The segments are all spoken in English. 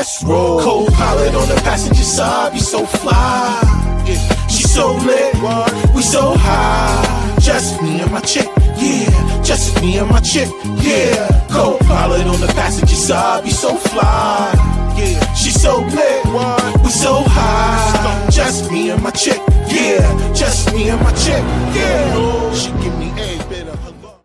let's roll. Co-pilot on the passenger side, be so fly. Yeah, she so lit, we so high. Just me and my chick, yeah. Just me and my chick, yeah. Co-pilot on the passenger side, be so fly. Yeah, she so lit, we so high. Just me and my chick, yeah. Just me and my chick, yeah. She give me a bit of her love.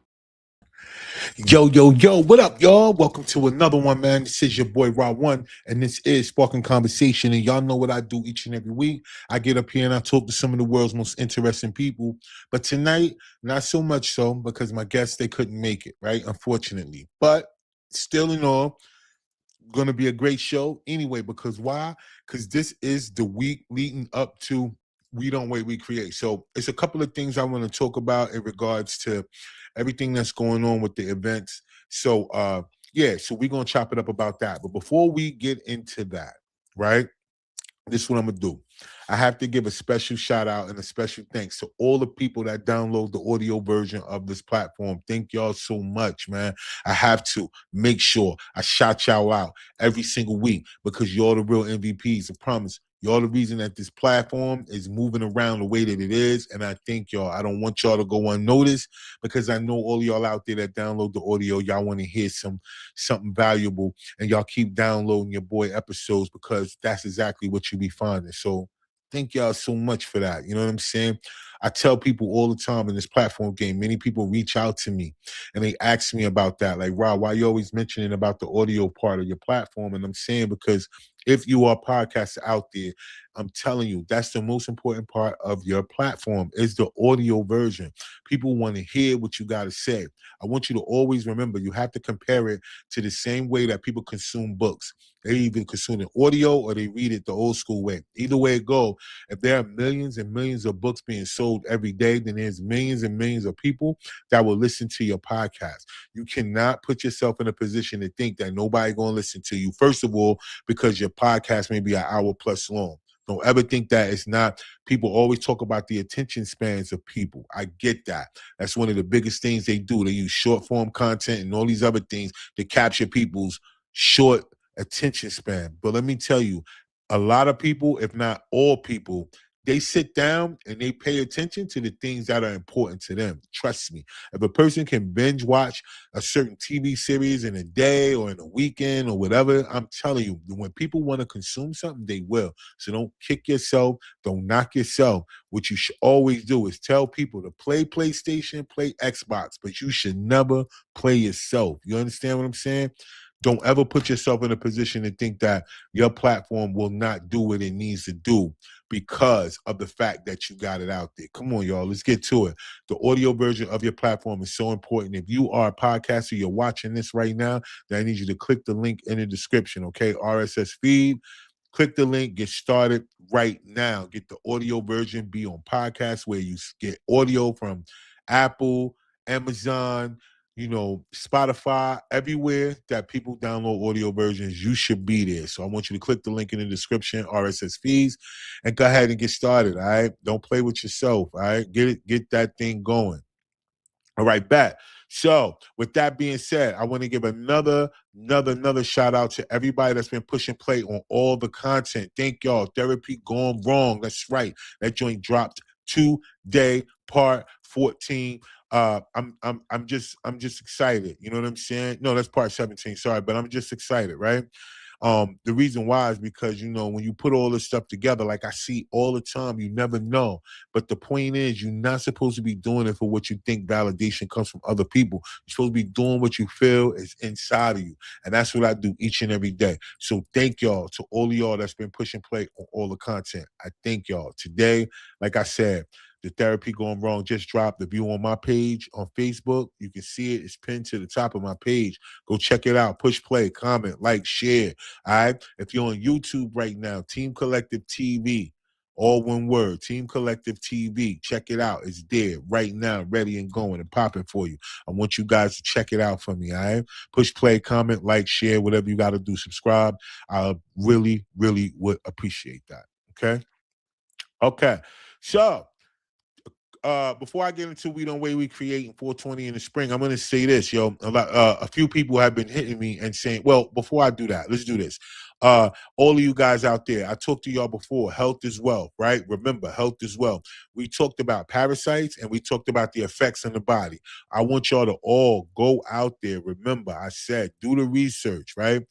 Yo, what up, y'all? Welcome to another one, man. This is your boy Rod One, and this is Sparking Conversation. And y'all know what I do each and every week. I get up here and I talk to some of the world's most interesting people. But tonight, not so much so, because my guests, they couldn't make it, right? Unfortunately. But still in all, gonna be a great show anyway, because why? Because this is the week leading up to We Don't Wait, We Create. So it's a couple of things I want to talk about in regards to everything that's going on with the events. So so we're gonna chop it up about that. But before we get into that, right? This is what I'm gonna do. I have to give a special shout out and a special thanks to all the people that download the audio version of this platform. Thank y'all so much, man. I have to make sure I shout y'all out every single week because y'all the real MVPs. I promise. Y'all the reason that this platform is moving around the way that it is, and I thank y'all. I don't want y'all to go unnoticed because I know all y'all out there that download the audio, y'all want to hear something valuable, and y'all keep downloading your boy episodes because that's exactly what you be finding. So thank y'all so much for that. You know what I'm saying? I tell people all the time in this platform game, many people reach out to me and they ask me about that. Like, Rob, why you always mentioning about the audio part of your platform? And I'm saying because if you are a podcaster out there, I'm telling you, that's the most important part of your platform is the audio version. People want to hear what you got to say. I want you to always remember you have to compare it to the same way that people consume books. They either consume it audio or they read it the old school way. Either way it go, if there are millions and millions of books being sold every day, then there's millions and millions of people that will listen to your podcast. You cannot put yourself in a position to think that nobody going to listen to you. First of all, because your podcast may be an hour plus long. Don't ever think that it's not. People always talk about the attention spans of people. I get that. That's one of the biggest things they do. They use short form content and all these other things to capture people's short attention span. But let me tell you, a lot of people, if not all people, they sit down and they pay attention to the things that are important to them. Trust me. If a person can binge watch a certain TV series in a day or in a weekend or whatever, I'm telling you, when people want to consume something, they will. So don't kick yourself. Don't knock yourself. What you should always do is tell people to play PlayStation, play Xbox, but you should never play yourself. You understand what I'm saying? Don't ever put yourself in a position to think that your platform will not do what it needs to do because of the fact that you got it out there. Come on, y'all. Let's get to it. The audio version of your platform is so important. If you are a podcaster, you're watching this right now, then I need you to click the link in the description, okay? RSS feed. Click the link. Get started right now. Get the audio version. Be on podcasts where you get audio from Apple, Amazon, Spotify, everywhere that people download audio versions, you should be there. So I want you to click the link in the description, RSS feeds, and go ahead and get started, all right? Don't play with yourself, all right? Get that thing going. All right, back. So with that being said, I want to give another shout out to everybody that's been pushing play on all the content. Thank y'all. Therapy Gone Wrong. That's right. That joint dropped today, part 14. I'm just excited. You know what I'm saying? No, that's part 17. Sorry, but I'm just excited, right? The reason why is because, when you put all this stuff together, like I see all the time, you never know. But the point is, you're not supposed to be doing it for what you think validation comes from other people. You're supposed to be doing what you feel is inside of you. And that's what I do each and every day. So thank y'all to all of y'all that's been pushing play on all the content. I thank y'all. Today, like I said, the Therapy Gone Wrong just dropped. The view on my page on Facebook, you can see it. It's pinned to the top of my page. Go check it out. Push play, comment, like, share. All right. If you're on YouTube right now, Team Collective TV, all one word, Team Collective TV. Check it out. It's there right now, ready and going and popping for you. I want you guys to check it out for me. All right. Push play, comment, like, share, whatever you got to do. Subscribe. I really, really would appreciate that. Okay. Okay. So, before I get into We Don't Wait, We Create in 420 in the spring, I'm going to say this, yo. A few people have been hitting me and saying, well, before I do that, let's do this. All of you guys out there, I talked to y'all before. Health is wealth, right? Remember, health is wealth. We talked about parasites and we talked about the effects on the body. I want y'all to all go out there. Remember, I said, do the research, right?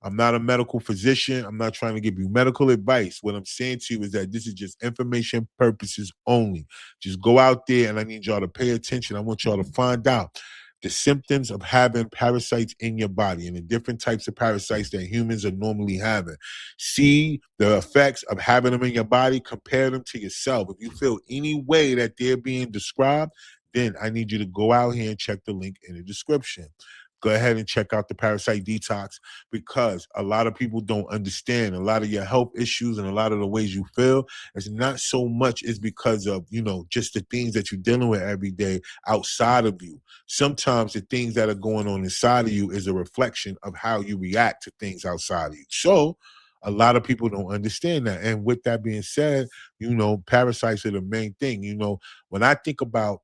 I'm not a medical physician. I'm not trying to give you medical advice. What I'm saying to you is that this is just information purposes only. Just go out there and I need y'all to pay attention. I want y'all to find out the symptoms of having parasites in your body and the different types of parasites that humans are normally having. See the effects of having them in your body, compare them to yourself. If you feel any way that they're being described, then I need you to go out here and check the link in the description. Go ahead and check out the Parasite Detox, because a lot of people don't understand a lot of your health issues and a lot of the ways you feel. It's not so much is because of, just the things that you're dealing with every day outside of you. Sometimes the things that are going on inside of you is a reflection of how you react to things outside of you. So a lot of people don't understand that. And with that being said, parasites are the main thing. When I think about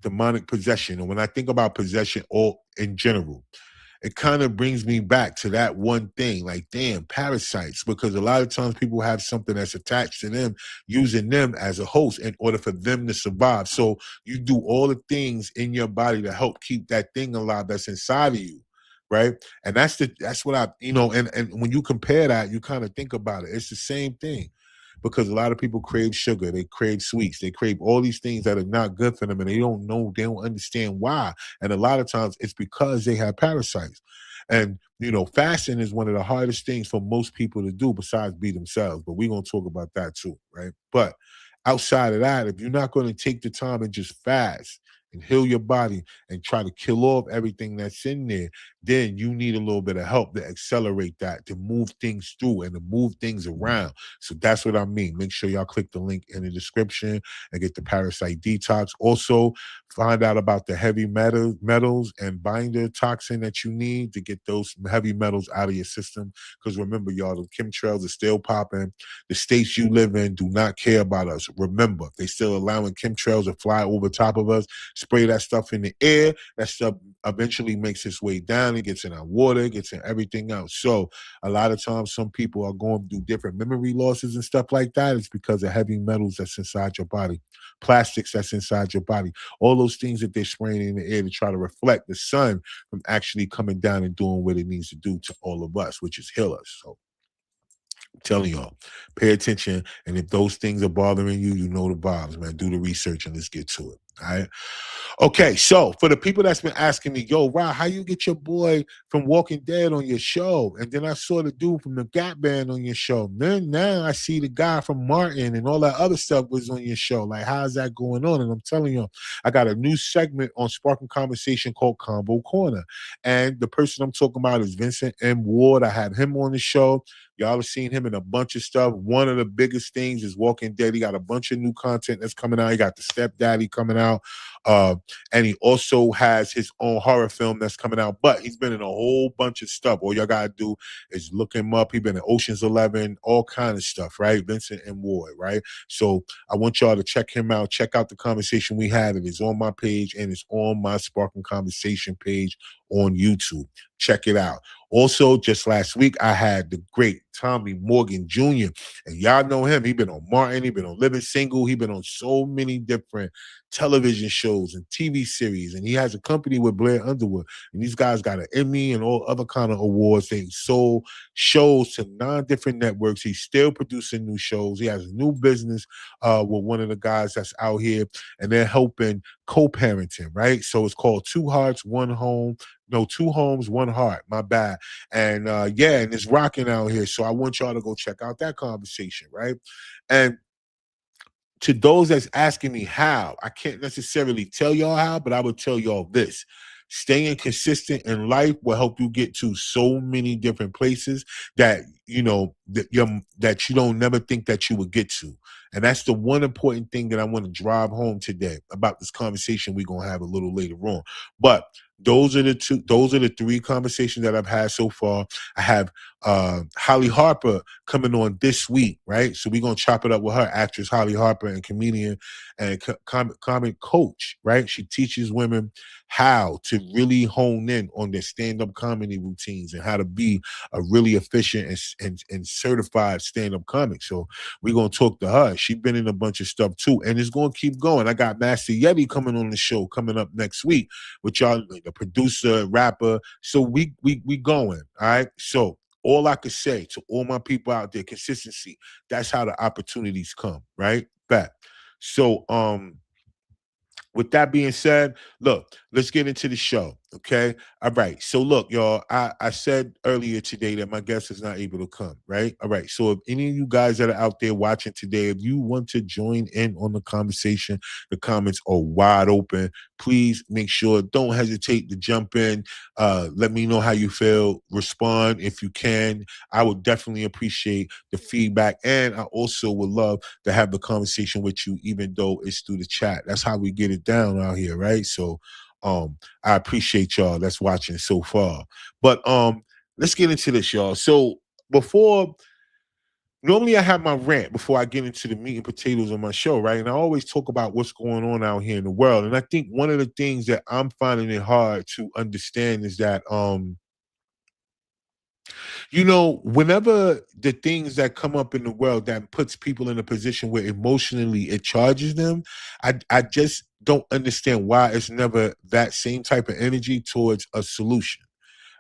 demonic possession, or when I think about possession all in general, it kind of brings me back to that one thing, like, damn, parasites, because a lot of times people have something that's attached to them, using them as a host in order for them to survive. So you do all the things in your body to help keep that thing alive that's inside of you, right? And that's what and when you compare that, you kind of think about it. It's the same thing, because a lot of people crave sugar, they crave sweets, they crave all these things that are not good for them, and they don't know, they don't understand why. And a lot of times it's because they have parasites. And fasting is one of the hardest things for most people to do besides be themselves. But we're gonna talk about that too, right? But outside of that, if you're not going to take the time and just fast and heal your body and try to kill off everything that's in there, then you need a little bit of help to accelerate that, to move things through and to move things around. So that's what I mean. Make sure y'all click the link in the description and get the Parasite Detox. Also, find out about the heavy metals and binder toxin that you need to get those heavy metals out of your system. Because remember, y'all, the chemtrails are still popping. The states you live in do not care about us. Remember, they still allowing chemtrails to fly over top of us, spray that stuff in the air. That stuff eventually makes its way down. It gets in our water, it gets in everything else. So a lot of times some people are going through different memory losses and stuff like that. It's because of heavy metals that's inside your body, plastics that's inside your body, all those things that they're spraying in the air to try to reflect the sun from actually coming down and doing what it needs to do to all of us, which is heal us. So I'm telling y'all, pay attention. And if those things are bothering you, you know the vibes, man. Do the research and let's get to it. All right. Okay, so for the people that's been asking me, yo, Rob, how you get your boy from Walking Dead on your show? And then I saw the dude from the Gap Band on your show. Then now I see the guy from Martin and all that other stuff was on your show. Like, how's that going on? And I'm telling you, I got a new segment on Sparking Conversation called Combo Corner. And the person I'm talking about is Vincent M. Ward. I had him on the show. Y'all have seen him in a bunch of stuff. One of the biggest things is Walking Dead. He got a bunch of new content that's coming out. He got the Stepdaddy coming out. And he also has his own horror film that's coming out. But he's been in a whole bunch of stuff. All y'all got to do is look him up. He's been in Ocean's 11, all kind of stuff, right? Vincent M. Ward, right? So I want y'all to check him out. Check out the conversation we had. It is on my page and it's on my Sparking Conversation page on YouTube. Check it out. Also, just last week, I had the great Tommy Morgan Jr. And y'all know him. He been on Martin. He been on Living Single. He been on so many different television shows and TV series. And he has a company with Blair Underwood. And these guys got an Emmy and all other kind of awards. They sold shows to 9 different networks. He's still producing new shows. He has a new business with one of the guys that's out here. And they're helping co-parenting, right? So it's called Two Hearts, One Home. No, 2 homes, 1 heart. My bad. And and it's rocking out here. So I want y'all to go check out that conversation, right? And to those that's asking me how, I can't necessarily tell y'all how, but I will tell y'all this. Staying consistent in life will help you get to so many different places that that you don't never think that you would get to. And that's the one important thing that I want to drive home today about this conversation we're gonna have a little later on. But those are the three conversations that I've had so far. I have Holly Harper coming on this week, right? So we're gonna chop it up with her, actress Holly Harper, and comedian and comic coach, right? She teaches women how to really hone in on their stand-up comedy routines and how to be a really efficient and certified stand-up comic. So we're gonna talk to her. She's been in a bunch of stuff too, and it's gonna keep going. I got Master Yeti coming on the show coming up next week, with y'all, the producer, rapper. So we going. All right. So all I could say to all my people out there, consistency. That's how the opportunities come, right? Back. So with that being said, look, let's get into the show. Okay. All right. So look, y'all, I said earlier today that my guest is not able to come, right? All right. So if any of you guys that are out there watching today, if you want to join in on the conversation, the comments are wide open. Please make sure, don't hesitate to jump in. Let me know how you feel. Respond if you can. I would definitely appreciate the feedback. And I also would love to have the conversation with you, even though it's through the chat. That's how we get it down out here, right? So I appreciate y'all that's watching so far. But let's get into this, y'all. So before, normally I have my rant before I get into the meat and potatoes of my show, right? And I always talk about what's going on out here in the world. And I think one of the things that I'm finding it hard to understand is that whenever the things that come up in the world that puts people in a position where emotionally it charges them, I just don't understand why it's never that same type of energy towards a solution.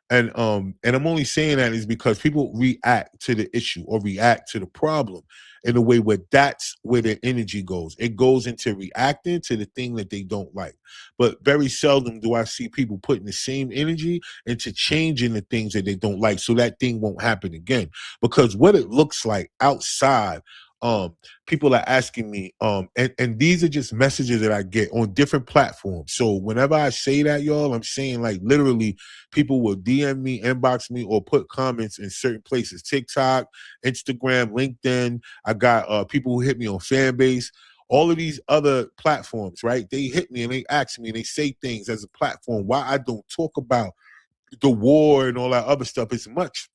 And I'm only saying that is because people react to the issue or react to the problem in a way where that's where their energy goes. It goes into reacting to the thing that they don't like. But very seldom do I see people putting the same energy into changing the things that they don't like so that thing won't happen again. Because what it looks like outside, um, people are asking me, and these are just messages that I get on different platforms. So whenever I say that, y'all, I'm saying like literally people will DM me, inbox me, or put comments in certain places: TikTok, Instagram, LinkedIn. I got people who hit me on Fanbase, all of these other platforms, right? They hit me and they ask me and they say things as a platform why I don't talk about the war and all that other stuff as much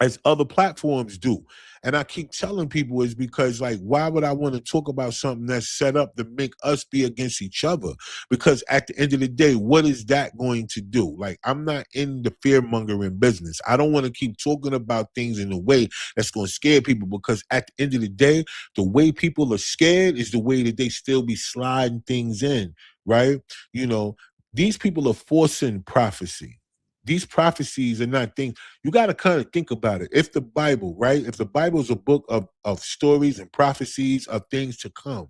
as other platforms do. And I keep telling people is because, like, why would I want to talk about something that's set up to make us be against each other? Because at the end of the day, what is that going to do? Like, I'm not in the fear mongering business. I don't want to keep talking about things in a way that's going to scare people, because at the end of the day, the way people are scared is the way that they still be sliding things in, right? You know, these people are forcing prophecy. These prophecies are not things. You got to kind of think about it. If the Bible, right? If the Bible is a book of stories and prophecies of things to come,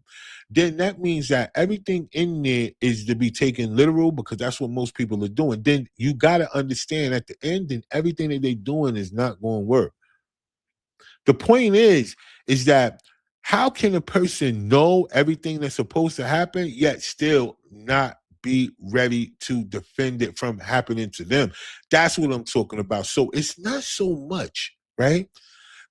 then that means that everything in there is to be taken literal, because that's what most people are doing. Then you got to understand at the end, then everything that they're doing is not going to work. The point is that how can a person know everything that's supposed to happen yet still not be ready to defend it from happening to them? That's what I'm talking about. So it's not so much, right,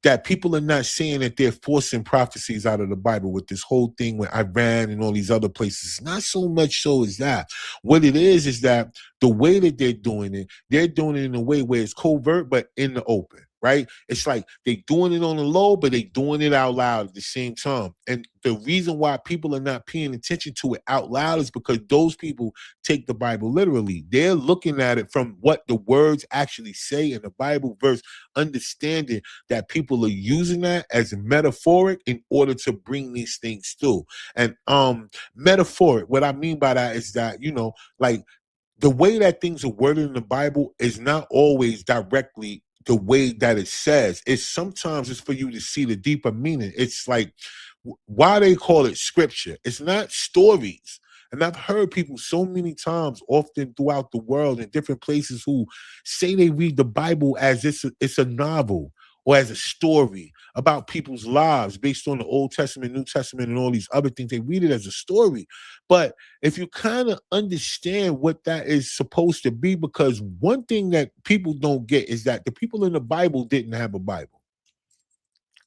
that people are not saying that they're forcing prophecies out of the Bible with this whole thing with Iran and all these other places. It's not so much so as that. What it is that the way that they're doing it in a way where it's covert but in the open, right? It's like they doing it on the low, but they doing it out loud at the same time. And the reason why people are not paying attention to it out loud is because those people take the Bible literally. They're looking at it from what the words actually say in the Bible verse, understanding that people are using that as metaphoric in order to bring these things through. And metaphoric, what I mean by that is that, like, the way that things are worded in the Bible is not always directly the way that it says. It's sometimes it's for you to see the deeper meaning. It's like why they call it scripture. It's not stories. And I've heard people so many times, often throughout the world in different places, who say they read the Bible as it's a novel or as a story about people's lives based on the Old Testament, New Testament, and all these other things. They read it as a story. But if you kind of understand what that is supposed to be, because one thing that people don't get is that the people in the Bible didn't have a Bible,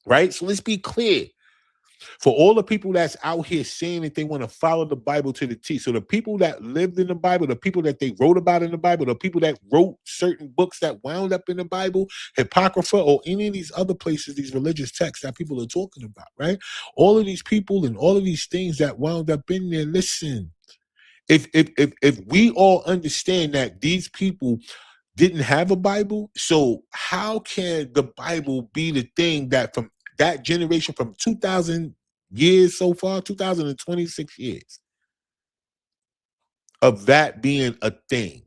right? So let's be clear. For all the people that's out here saying that they want to follow the Bible to the T. So the people that lived in the Bible, the people that they wrote about in the Bible, the people that wrote certain books that wound up in the Bible, Apocrypha, or any of these other places, these religious texts that people are talking about, right? All of these people and all of these things that wound up in there, listen, if we all understand that these people didn't have a Bible, so how can the Bible be the thing that from that generation, from 2,000 years so far, 2026 years of that being a thing?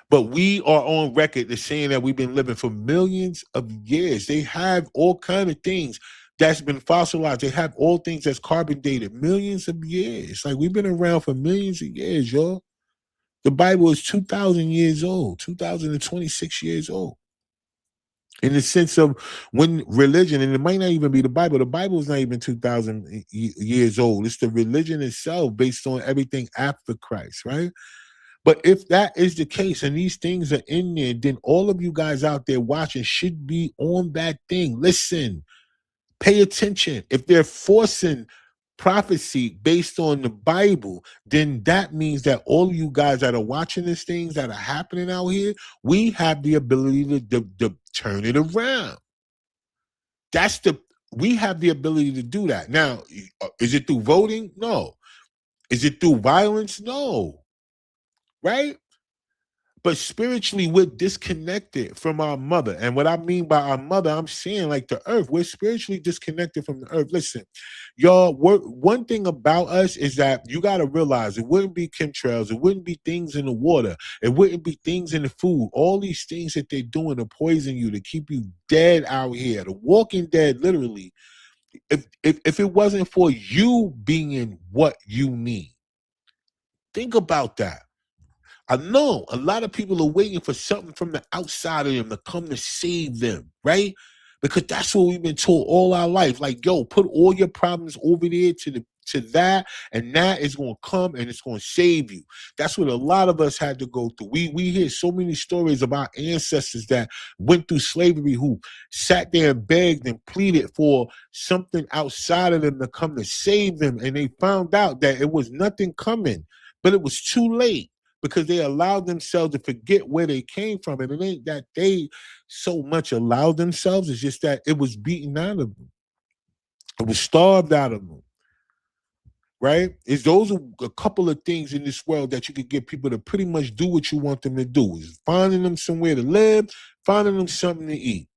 But we are on record as saying that we've been living for millions of years. They have all kind of things that's been fossilized. They have all things that's carbon dated, millions of years. Like, we've been around for millions of years, y'all. The Bible is 2,000 years old, 2,026 years old. In the sense of when religion, and it might not even be the Bible is not even 2,000 years old. It's the religion itself based on everything after Christ, right? But if that is the case and these things are in there, then all of you guys out there watching should be on that thing. Listen, pay attention. If they're forcing prophecy based on the Bible, then that means that all of you guys that are watching these things that are happening out here, we have the ability to turn it around. We have the ability to do that. Now, is it through voting? No. Is it through violence? No. Right? But spiritually, we're disconnected from our mother. And what I mean by our mother, I'm saying like the earth. We're spiritually disconnected from the earth. Listen, y'all, one thing about us is that you got to realize it wouldn't be chemtrails. It wouldn't be things in the water. It wouldn't be things in the food. All these things that they're doing to poison you, to keep you dead out here, the walking dead, literally. If it wasn't for you being what you need, think about that. I know a lot of people are waiting for something from the outside of them to come to save them, right? Because that's what we've been told all our life. Like, yo, put all your problems over there to that, and that is going to come and it's going to save you. That's what a lot of us had to go through. We hear so many stories about ancestors that went through slavery who sat there and begged and pleaded for something outside of them to come to save them, and they found out that it was nothing coming, but it was too late, because they allowed themselves to forget where they came from. And it ain't that they so much allowed themselves, it's just that it was beaten out of them. It was starved out of them, right? Those are a couple of things in this world that you could get people to pretty much do what you want them to do, is finding them somewhere to live, finding them something to eat.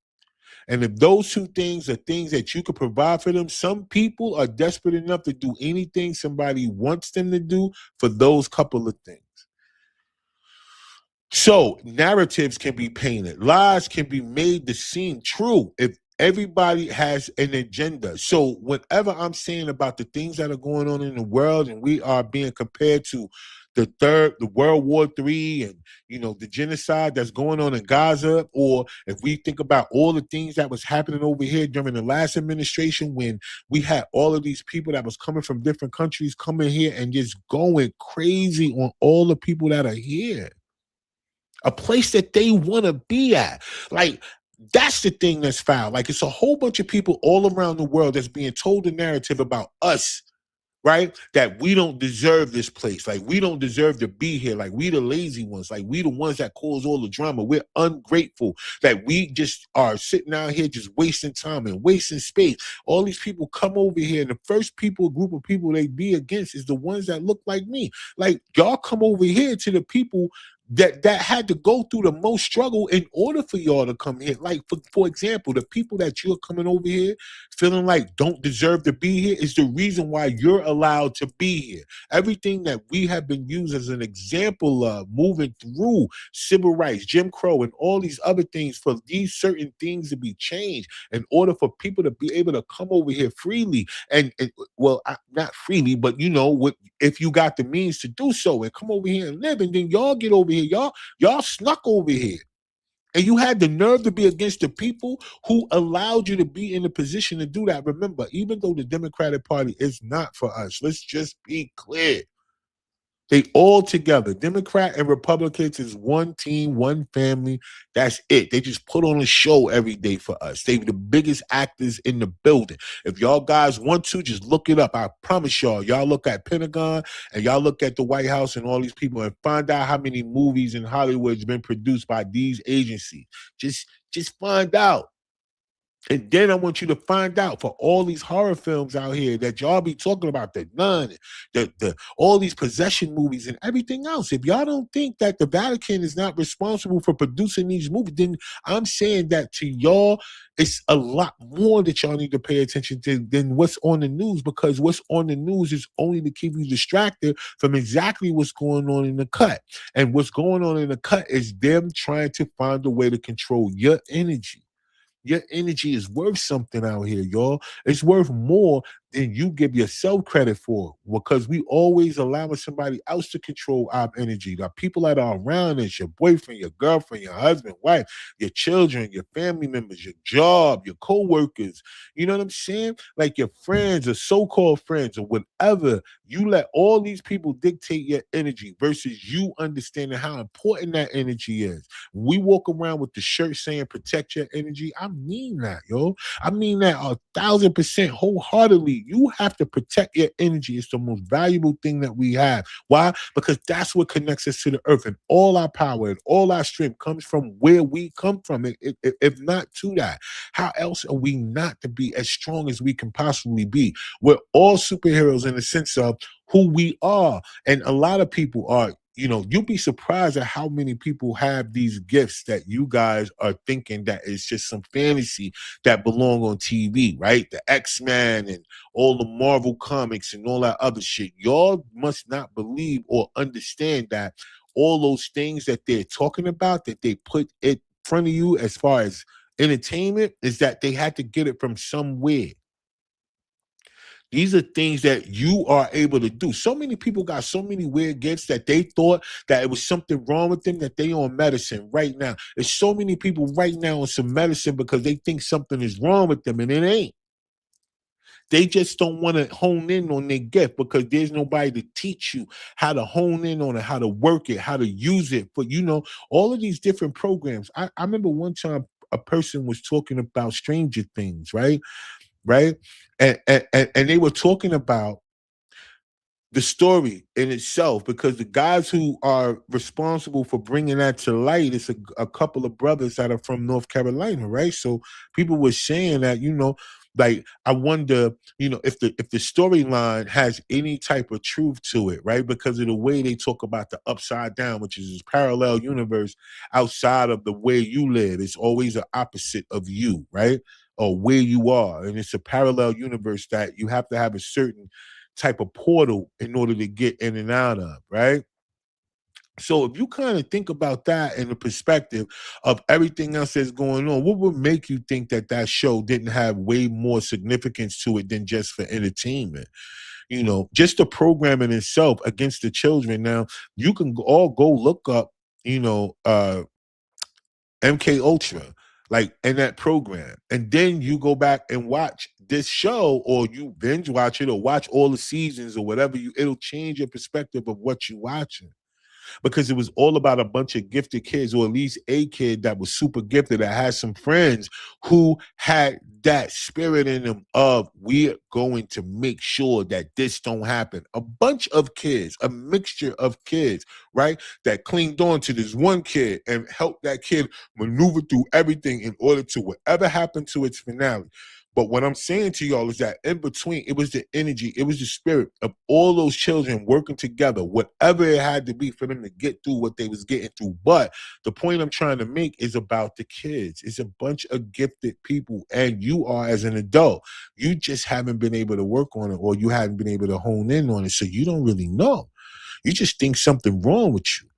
And if those two things are things that you could provide for them, some people are desperate enough to do anything somebody wants them to do for those couple of things. So narratives can be painted, lies can be made to seem true if everybody has an agenda. So whenever I'm saying about the things that are going on in the world, and we are being compared to the World War III, and the genocide that's going on in Gaza, or if we think about all the things that was happening over here during the last administration, when we had all of these people that was coming from different countries coming here and just going crazy on all the people that are here. A place that they want to be at. Like, that's the thing that's foul. Like, it's a whole bunch of people all around the world that's being told the narrative about us, right? That we don't deserve this place. Like, we don't deserve to be here. Like, we the lazy ones. Like, we the ones that cause all the drama. We're ungrateful. That we just are sitting out here just wasting time and wasting space. All these people come over here, and the first group of people they be against is the ones that look like me. Like, y'all come over here to the people that had to go through the most struggle in order for y'all to come here. Like, for example, the people that you're coming over here feeling like don't deserve to be here is the reason why you're allowed to be here. Everything that we have been used as an example of moving through civil rights, Jim Crow, and all these other things, for these certain things to be changed in order for people to be able to come over here freely and not freely, but if you got the means to do so and come over here and live, and then y'all get over here, y'all snuck over here. And you had the nerve to be against the people who allowed you to be in a position to do that. Remember, even though the Democratic Party is not for us, let's just be clear. They all together. Democrat and Republicans is one team, one family. That's it. They just put on a show every day for us. They the biggest actors in the building. If y'all guys want to, just look it up. I promise y'all. Y'all look at Pentagon and y'all look at the White House and all these people and find out how many movies in Hollywood's been produced by these agencies. Just find out. And then I want you to find out for all these horror films out here that y'all be talking about, the Nun, the all these possession movies and everything else. If y'all don't think that the Vatican is not responsible for producing these movies, then I'm saying that to y'all, it's a lot more that y'all need to pay attention to than what's on the news, because what's on the news is only to keep you distracted from exactly what's going on in the cut. And what's going on in the cut is them trying to find a way to control your energy. Your energy is worth something out here, y'all. It's worth more than you give yourself credit for, because we always allowing somebody else to control our energy. The people that are around us, your boyfriend, your girlfriend, your husband, wife, your children, your family members, your job, your co-workers. You know what I'm saying? Like your friends or so-called friends or whatever. You let all these people dictate your energy versus you understanding how important that energy is. We walk around with the shirt saying protect your energy. I mean that, yo. I mean that 1,000% wholeheartedly. You have to protect your energy. It's the most valuable thing that we have. Why? Because that's what connects us to the earth, and all our power and all our strength comes from where we come from. If not to that, how else are we not to be as strong as we can possibly be? We're all superheroes in the sense of who we are. And a lot of people are, you'll be surprised at how many people have these gifts that you guys are thinking that it's just some fantasy that belong on TV, right? The X-Men and all the Marvel comics and all that other shit. Y'all must not believe or understand that all those things that they're talking about, that they put in front of you as far as entertainment, is that they had to get it from somewhere. These are things that you are able to do. So many people got so many weird gifts that they thought that it was something wrong with them, that they on medicine right now. There's so many people right now on some medicine because they think something is wrong with them, and it ain't. They just don't want to hone in on their gift because there's nobody to teach you how to hone in on it, how to work it, how to use it. But all of these different programs. I remember one time a person was talking about Stranger Things, right? Right? And they were talking about the story in itself, because the guys who are responsible for bringing that to light is a couple of brothers that are from North Carolina, right? So people were saying that, like, I wonder, if the storyline has any type of truth to it, right? Because of the way they talk about the upside down, which is this parallel universe outside of the way you live. It's always the opposite of you, right? Or where you are. And it's a parallel universe that you have to have a certain type of portal in order to get in and out of, right? So if you kind of think about that in the perspective of everything else that's going on, what would make you think that that show didn't have way more significance to it than just for entertainment? Just the programming itself against the children. Now, you can all go look up, MK Ultra, like in that program, and then you go back and watch this show, or you binge watch it, or watch all the seasons, or whatever. It'll change your perspective of what you're watching, because it was all about a bunch of gifted kids, or at least a kid that was super gifted, that had some friends who had that spirit in them of, we're going to make sure that this don't happen. A bunch of kids, a mixture of kids, right, that clinged on to this one kid and helped that kid maneuver through everything in order to whatever happened to its finale. But what I'm saying to y'all is that in between, it was the energy, it was the spirit of all those children working together, whatever it had to be for them to get through what they was getting through. But the point I'm trying to make is about the kids. It's a bunch of gifted people, and you are, as an adult, you just haven't been able to work on it, or you haven't been able to hone in on it, so you don't really know. You just think something wrong with you.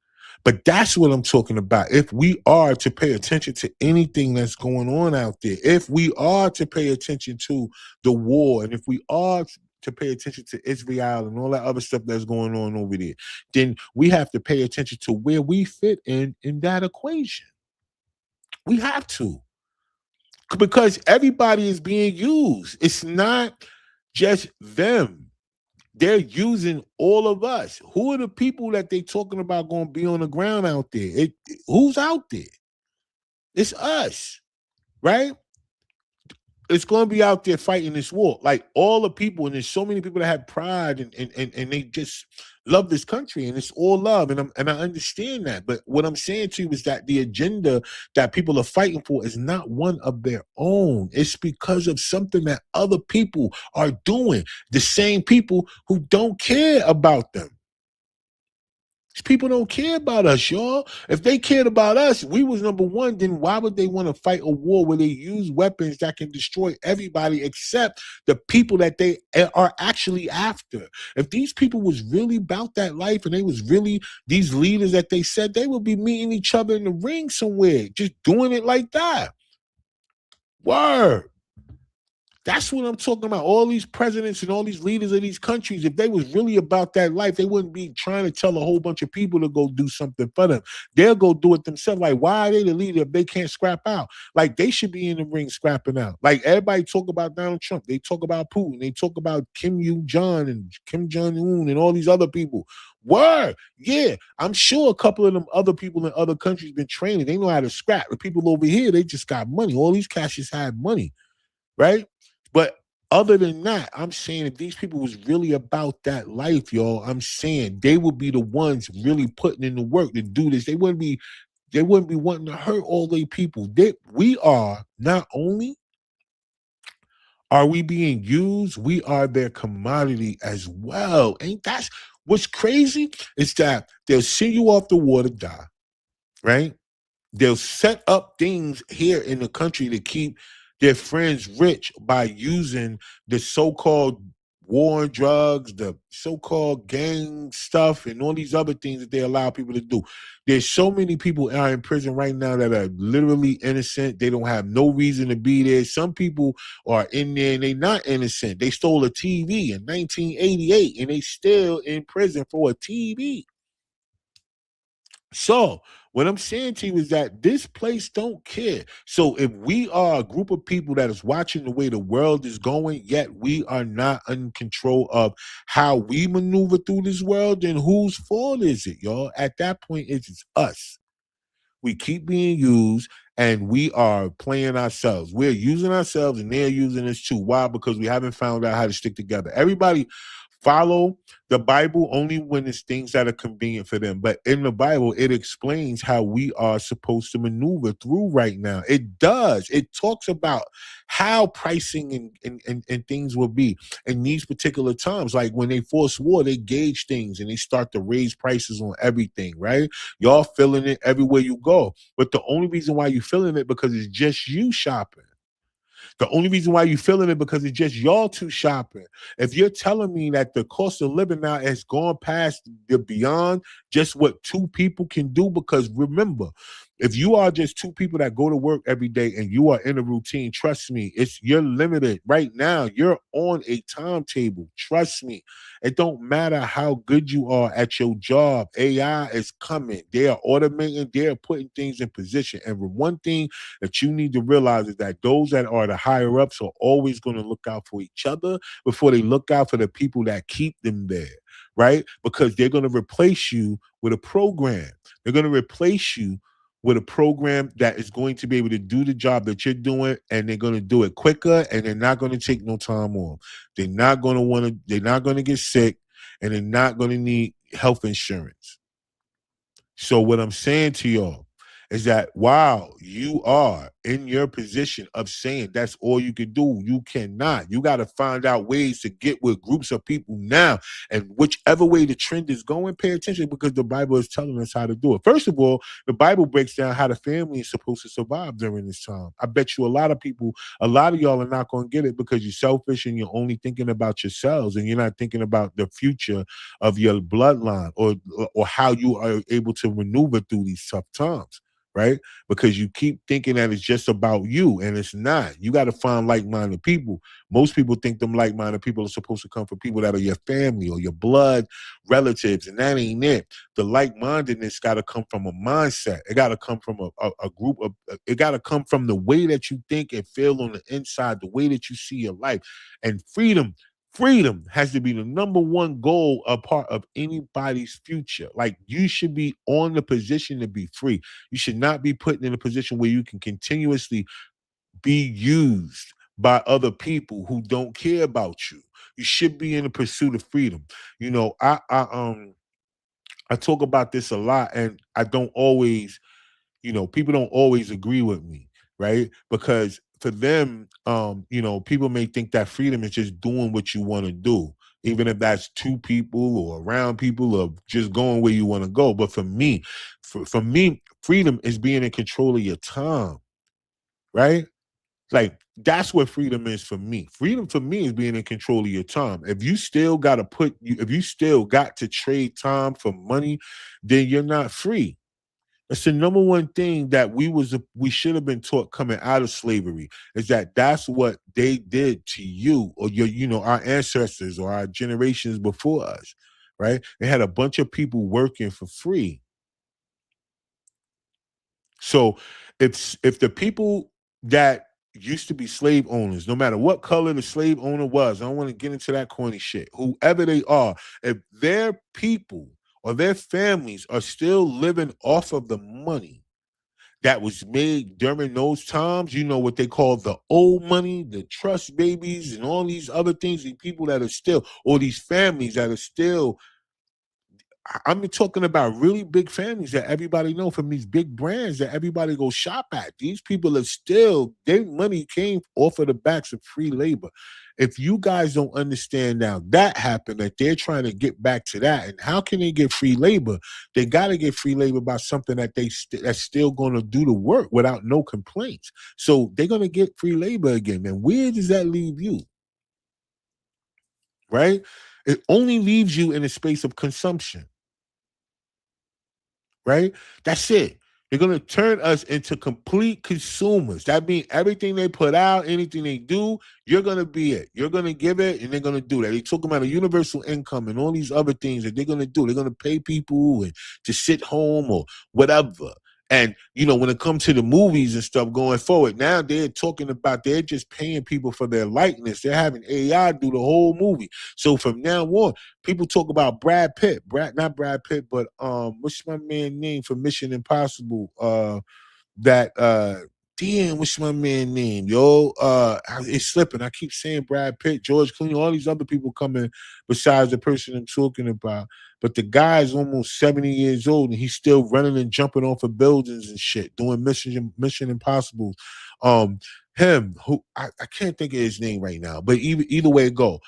But that's what I'm talking about. If we are to pay attention to anything that's going on out there, if we are to pay attention to the war, and if we are to pay attention to Israel and all that other stuff that's going on over there, then we have to pay attention to where we fit in that equation. We have to, because everybody is being used. It's not just them. They're using all of us. Who are the people that they talking about going to be on the ground out there? Who's out there? It's us, right? It's going to be out there fighting this war. Like all the people, and there's so many people that have pride and they just love this country, and it's all love. And I understand that. But what I'm saying to you is that the agenda that people are fighting for is not one of their own. It's because of something that other people are doing. The same people who don't care about them. These people don't care about us, y'all. If they cared about us, we was number one, then why would they want to fight a war where they use weapons that can destroy everybody except the people that they are actually after? If these people was really about that life and they was really these leaders that they said, they would be meeting each other in the ring somewhere, just doing it like that. Word. That's what I'm talking about. All these presidents and all these leaders of these countries, if they was really about that life, they wouldn't be trying to tell a whole bunch of people to go do something for them. They'll go do it themselves. Like, why are they the leader if they can't scrap out? Like, they should be in the ring scrapping out. Like, everybody talk about Donald Trump. They talk about Putin. They talk about Kim Jong and Kim Jong-un and all these other people. Word. Yeah, I'm sure a couple of them other people in other countries been training. They know how to scrap. The people over here, they just got money. All these cats just had money, right? But other than that, I'm saying if these people was really about that life, y'all, I'm saying they would be the ones really putting in the work to do this. They wouldn't be wanting to hurt all these people. We are not only are we being used, we are their commodity as well. Ain't that's what's crazy? Is that they'll send you off the war to die, right? They'll set up things here in the country to keep their friends rich by using the so-called war on drugs, the so-called gang stuff, and all these other things that they allow people to do. There's so many people are in prison right now that are literally innocent. They don't have no reason to be there. Some people are in there and they're not innocent. They stole a TV in 1988 and they still in prison for a TV. So what I'm saying to you is that this place don't care. So if we are a group of people that is watching the way the world is going, yet we are not in control of how we maneuver through this world, then whose fault is it, y'all? At that point, it's us. We keep being used and we are playing ourselves. We're using ourselves and they're using us too. Why? Because we haven't found out how to stick together. Everybody follow the Bible only when it's things that are convenient for them. But in the Bible, it explains how we are supposed to maneuver through right now. It does. It talks about how pricing and things will be in these particular times. Like when they force war, they gauge things and they start to raise prices on everything, right? Y'all feeling it everywhere you go. But the only reason why you're feeling it because it's just you shopping. The only reason why you're feeling it because it's just y'all two shopping. If you're telling me that the cost of living now has gone past the beyond just what two people can do, because remember, if you are just two people that go to work every day and you are in a routine, trust me, you're limited right now. You're on a timetable. Trust me. It don't matter how good you are at your job. AI is coming. They are automating. They are putting things in position. And one thing that you need to realize is that those that are the higher ups are always going to look out for each other before they look out for the people that keep them there, right? Because they're going to replace you with a program. They're going to replace you with a program that is going to be able to do the job that you're doing, and they're going to do it quicker, and they're not going to take no time off. They're not going to get sick, and they're not going to need health insurance. So what I'm saying to y'all is that while you are in your position of saying that's all you can do, you cannot. You got to find out ways to get with groups of people now. And whichever way the trend is going, pay attention, because the Bible is telling us how to do it. First of all, the Bible breaks down how the family is supposed to survive during this time. I bet you a lot of y'all are not going to get it because you're selfish and you're only thinking about yourselves and you're not thinking about the future of your bloodline or how you are able to maneuver through these tough times. Right? Because you keep thinking that it's just about you, and it's not. You got to find like-minded people. Most people think them like-minded people are supposed to come from people that are your family or your blood relatives, and that ain't it. The like-mindedness got to come from a mindset. It got to come from a group of, it got to come from the way that you think and feel on the inside, the way that you see your life. And freedom Freedom has to be the number one goal, a part of anybody's future. Like, you should be on the position to be free. You should not be put in a position where you can continuously be used by other people who don't care about you. You should be in the pursuit of freedom. You know, I talk about this a lot, and I don't always, people don't always agree with me, right? Because for them, people may think that freedom is just doing what you want to do, even if that's two people or around people or just going where you want to go. But for me, freedom is being in control of your time, right? Like, that's what freedom is for me. Freedom for me is being in control of your time. If you still got to trade time for money, then you're not free. That's the number one thing that we should have been taught coming out of slavery, is that that's what they did to you, or our ancestors or our generations before us, right? They had a bunch of people working for free. So if the people that used to be slave owners, no matter what color the slave owner was, I don't want to get into that corny shit, whoever they are, if their people or their families are still living off of the money that was made during those times, what they call the old money, the trust babies, and all these other things, the people that are still, or these families that are still, I'm talking about really big families that everybody know, from these big brands that everybody go shop at. These people are still, their money came off of the backs of free labor. If you guys don't understand now that happened, that they're trying to get back to that, and how can they get free labor? They got to get free labor by something that that's still going to do the work without no complaints. So they're going to get free labor again. And where does that leave you? Right? It only leaves you in a space of consumption. Right? That's it. They're going to turn us into complete consumers. That means everything they put out, anything they do, you're going to be it. You're going to give it, and they're going to do that. They talk about a universal income and all these other things that they're going to do. They're going to pay people to sit home or whatever. And, when it comes to the movies and stuff going forward, now they're just paying people for their likeness. They're having AI do the whole movie. So from now on, people talk about Brad Pitt, not Brad Pitt, but what's my man name for Mission Impossible? That damn, what's my man name? Yo, it's slipping. I keep saying Brad Pitt, George Clooney, all these other people coming besides the person I'm talking about. But the guy's almost 70 years old and he's still running and jumping off of buildings and shit, doing Mission Impossible. Him, who I can't think of his name right now, but either way it go,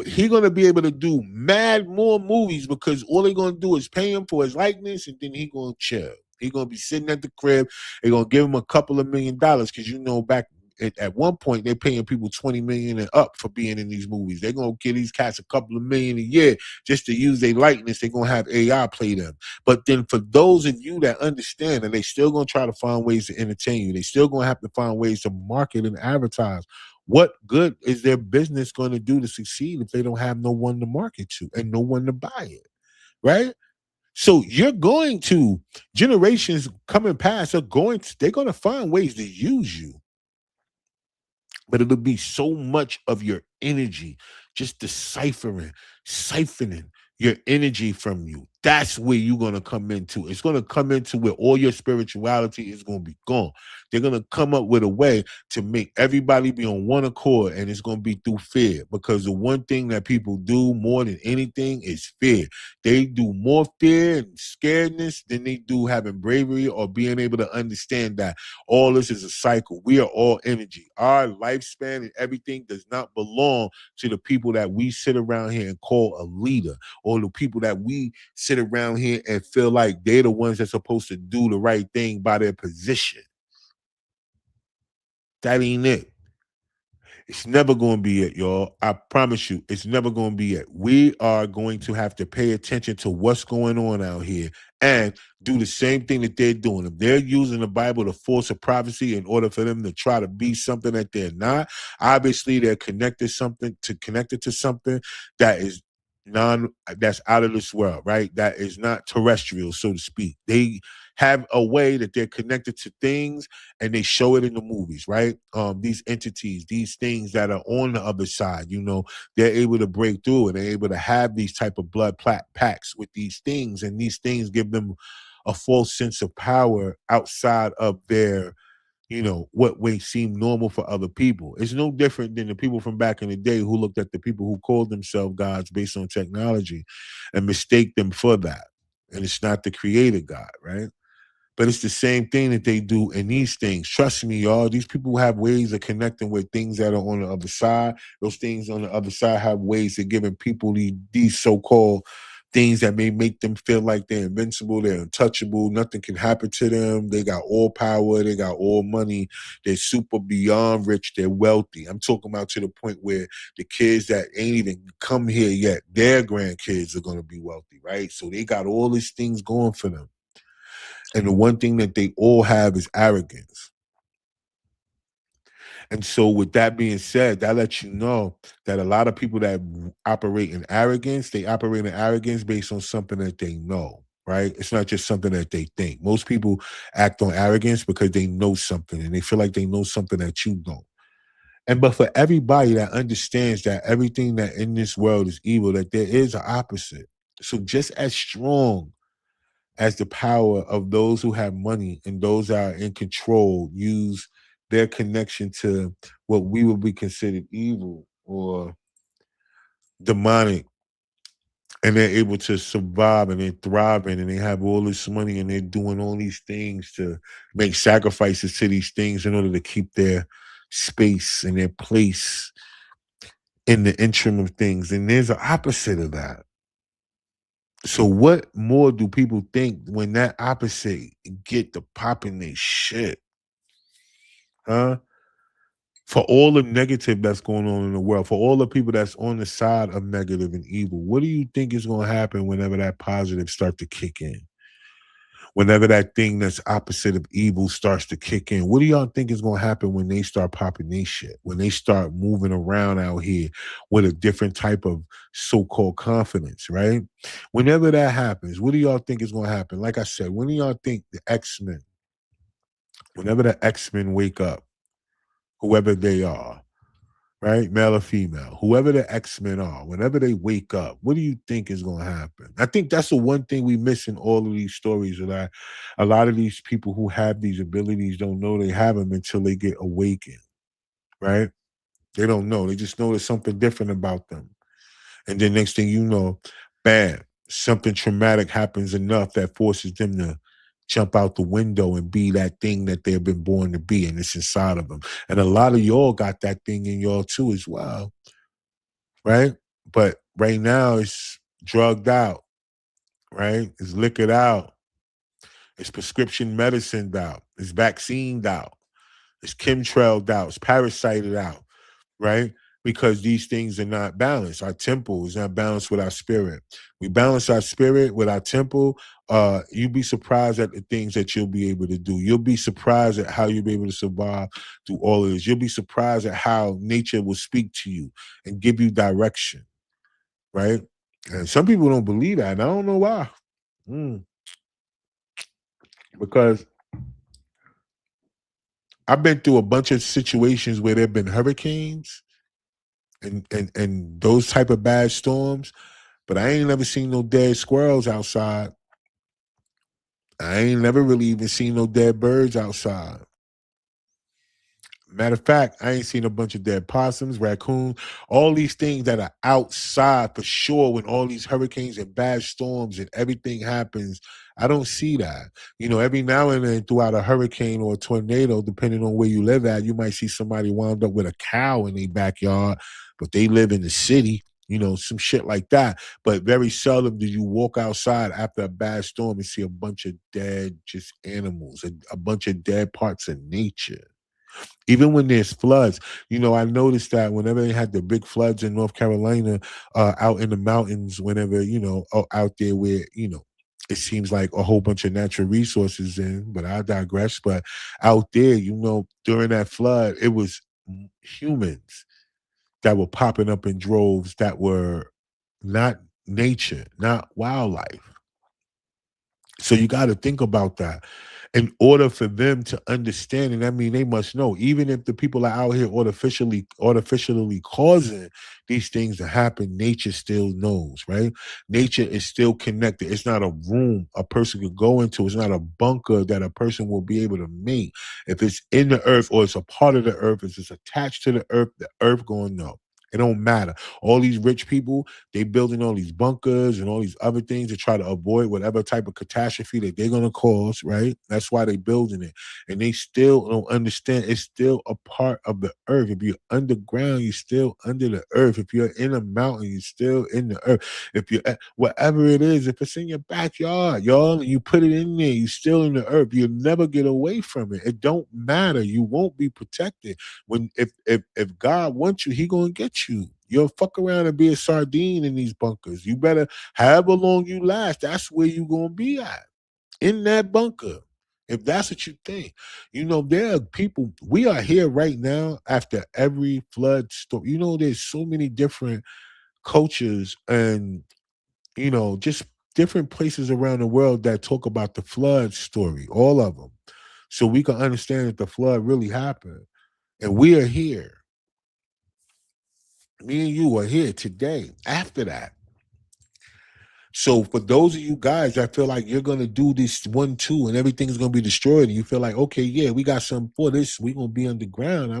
he gonna be able to do mad more movies because all they gonna do is pay him for his likeness, and then he gonna chill. He gonna be sitting at the crib. They gonna give him a couple of $1,000,000 because back at one point they're paying people 20 million and up for being in these movies. They're gonna give these cats a couple of million a year just to use their likeness. They're gonna have AI play them. But then for those of you that understand, and they still gonna try to find ways to entertain you, they still gonna have to find ways to market and advertise. What good is their business going to do to succeed if they don't have no one to market to and no one to buy it, right? So generations coming past they're going to find ways to use you, but it'll be so much of your energy just siphoning your energy from you. That's where you're going to come into. It's going to come into where all your spirituality is going to be gone. They're going to come up with a way to make everybody be on one accord, and it's going to be through fear, because the one thing that people do more than anything is fear. They do more fear and scaredness than they do having bravery or being able to understand that all this is a cycle. We are all energy. Our lifespan and everything does not belong to the people that we sit around here and call a leader, or the people that we sit around here and feel like they're the ones that's supposed to do the right thing by their position. That ain't it. It's never going to be it, y'all. I promise you, it's never going to be it. We are going to have to pay attention to what's going on out here and do the same thing that they're doing. If they're using the Bible to force a prophecy in order for them to try to be something that they're not, obviously they're connected to something that is that's out of this world, right? That is not terrestrial, so to speak. have a way that they're connected to things, and they show it in the movies, right? These entities, these things that are on the other side, they're able to break through, and they're able to have these type of pacts with these things, and these things give them a false sense of power outside of their, what may seem normal for other people. It's no different than the people from back in the day who looked at the people who called themselves gods based on technology and mistake them for that. And it's not the creator God, right? But it's the same thing that they do in these things. Trust me, y'all. These people have ways of connecting with things that are on the other side. Those things on the other side have ways of giving people these so-called things that may make them feel like they're invincible, they're untouchable, nothing can happen to them. They got all power, they got all money, they're super beyond rich, they're wealthy. I'm talking about to the point where the kids that ain't even come here yet, their grandkids are going to be wealthy, right? So they got all these things going for them. And the one thing that they all have is arrogance. And so, with that being said, that lets you know that a lot of people that operate in arrogance, they operate in arrogance based on something that they know, right? It's not just something that they think. Most people act on arrogance because they know something and they feel like they know something that you don't. But for everybody that understands that everything that in this world is evil, that there is an opposite. So, just as strong as the power of those who have money and those that are in control use their connection to what we would be considered evil or demonic, and they're able to survive and they're thriving and they have all this money and they're doing all these things to make sacrifices to these things in order to keep their space and their place in the interim of things. And there's an opposite of that. So what more do people think when that opposite get to popping their shit? Huh? For all the negative that's going on in the world, for all the people that's on the side of negative and evil, what do you think is going to happen whenever that positive start to kick in? Whenever that thing that's opposite of evil starts to kick in, what do y'all think is going to happen when they start popping their shit? When they start moving around out here with a different type of so-called confidence, right? Whenever that happens, what do y'all think is going to happen? Like I said, when do y'all think the X-Men, whenever the X-Men wake up, whoever they are, right? Male or female, whoever the X-Men are, whenever they wake up, what do you think is going to happen? I think that's the one thing we miss in all of these stories, that a lot of these people who have these abilities don't know they have them until they get awakened, right? They don't know. They just know there's something different about them. And then next thing you know, bam, something traumatic happens enough that forces them to jump out the window and be that thing that they've been born to be, and it's inside of them. And a lot of y'all got that thing in y'all too as well, right? But right now it's drugged out, right? It's liquored out. It's prescription medicine out. It's vaccine out. It's chemtrailed out. It's parasited out, right? Because these things are not balanced. Our temple is not balanced with our spirit. We balance our spirit with our temple. You'll be surprised at the things that you'll be able to do. You'll be surprised at how you'll be able to survive through all of this. You'll be surprised at how nature will speak to you and give you direction, right? And some people don't believe that, and I don't know why. Mm. Because I've been through a bunch of situations where there have been hurricanes and those type of bad storms, but I ain't never seen no dead squirrels outside. I ain't never really even seen no dead birds outside. Matter of fact, I ain't seen a bunch of dead possums, raccoons, all these things that are outside for sure when all these hurricanes and bad storms and everything happens. I don't see that. Every now and then throughout a hurricane or a tornado, depending on where you live at, you might see somebody wound up with a cow in their backyard, but they live in the city, some shit like that. But very seldom do you walk outside after a bad storm and see a bunch of dead just animals, a bunch of dead parts of nature. Even when there's floods, I noticed that whenever they had the big floods in North Carolina, out in the mountains, whenever, out there where, it seems like a whole bunch of natural resources in, but I digress. But out there, during that flood, it was humans that were popping up in droves that were not nature, not wildlife. So you got to think about that. In order for them to understand, and I mean, they must know, even if the people are out here artificially causing these things to happen, nature still knows, right? Nature is still connected. It's not a room a person could go into. It's not a bunker that a person will be able to make. If it's in the earth or it's a part of the earth, if it's attached to the earth going to know. It don't matter. All these rich people, they building all these bunkers and all these other things to try to avoid whatever type of catastrophe that they're gonna cause, right? That's why they building it. And they still don't understand it's still a part of the earth. If you're underground, you're still under the earth. If you're in a mountain, you're still in the earth. If you're whatever it is, if it's in your backyard, y'all, and you put it in there, you're still in the earth. You'll never get away from it. It don't matter. You won't be protected. When if God wants you, he gonna get you. You'll fuck around and be a sardine in these bunkers. You better, however long you last, that's where you gonna be at. In that bunker. If that's what you think. You know, there are people, we are here right now after every flood story. You know, there's so many different cultures and, you know, just different places around the world that talk about the flood story, all of them. So we can understand that the flood really happened. And we are here. Me and you are here today after that. So for those of you guys that feel like you're gonna do this 1, 2, and everything's gonna be destroyed, and you feel like, okay, yeah, we got something for this, we're gonna be underground.